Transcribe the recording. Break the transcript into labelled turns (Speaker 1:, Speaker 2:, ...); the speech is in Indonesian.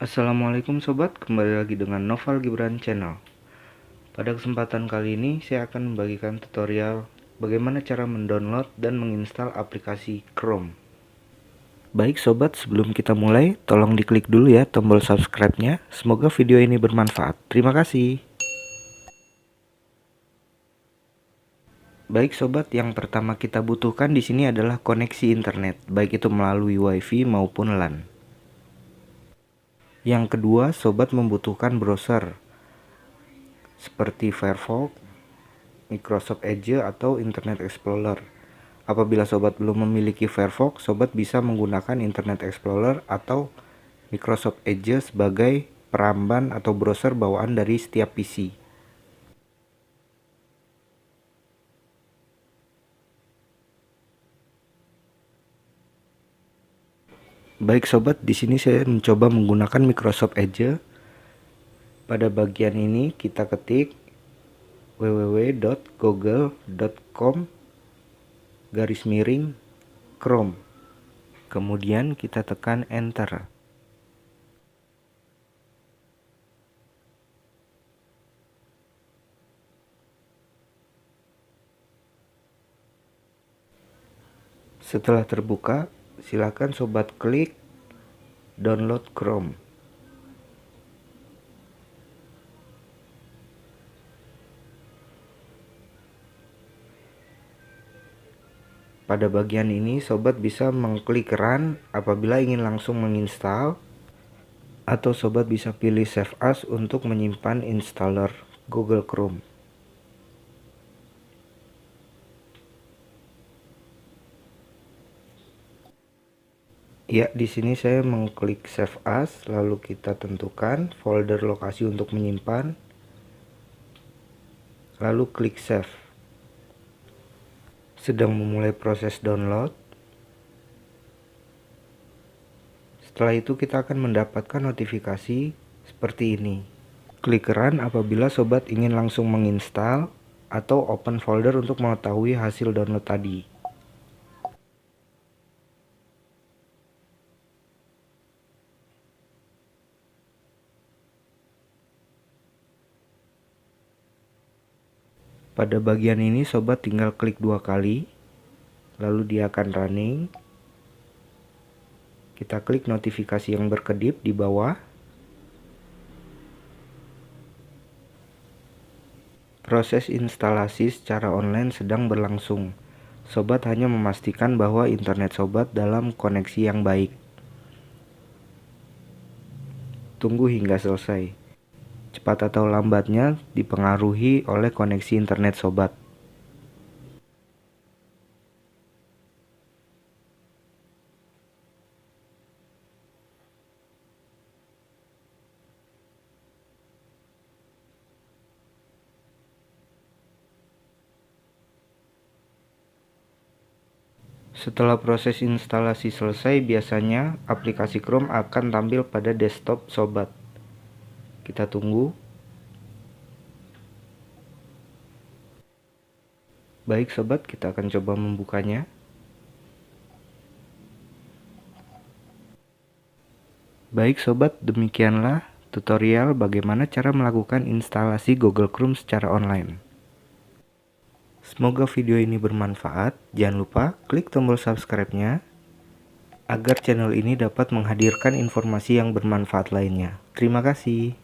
Speaker 1: Assalamualaikum sobat, kembali lagi dengan Noval Gibran Channel. Pada kesempatan kali ini saya akan membagikan tutorial bagaimana cara mendownload dan menginstal aplikasi Chrome. Baik sobat, sebelum kita mulai, tolong diklik dulu ya tombol subscribe-nya. Semoga video ini bermanfaat. Terima kasih. Baik sobat, yang pertama kita butuhkan di sini adalah koneksi internet, baik itu melalui WiFi maupun LAN. Yang kedua, sobat membutuhkan browser seperti Firefox, Microsoft Edge atau Internet Explorer. Apabila sobat belum memiliki Firefox, sobat bisa menggunakan Internet Explorer atau Microsoft Edge sebagai peramban atau browser bawaan dari setiap PC. Baik sobat, di sini saya mencoba menggunakan Microsoft Edge. Pada bagian ini kita ketik www.google.com/Chrome. Kemudian kita tekan enter. Setelah terbuka, silakan sobat klik download Chrome. Pada bagian ini sobat bisa mengklik run apabila ingin langsung menginstal, atau sobat bisa pilih save as untuk menyimpan installer Google Chrome. Ya, di sini saya mengklik save as, lalu kita tentukan folder lokasi untuk menyimpan, lalu klik save. Sedang memulai proses download. Setelah itu kita akan mendapatkan notifikasi seperti ini. Klik run apabila sobat ingin langsung menginstal, atau open folder untuk mengetahui hasil download tadi. Pada bagian ini sobat tinggal klik 2 kali, lalu dia akan running. Kita klik notifikasi yang berkedip di bawah. Proses instalasi secara online sedang berlangsung. Sobat hanya memastikan bahwa internet sobat dalam koneksi yang baik. Tunggu hingga selesai. Cepat atau lambatnya dipengaruhi oleh koneksi internet sobat. Setelah proses instalasi selesai, biasanya aplikasi Chrome akan tampil pada desktop sobat. Kita tunggu. Baik sobat, kita akan coba membukanya. Baik sobat, demikianlah tutorial bagaimana cara melakukan instalasi Google Chrome secara online. Semoga video ini bermanfaat. Jangan lupa klik tombol subscribe-nya agar channel ini dapat menghadirkan informasi yang bermanfaat lainnya. Terima kasih.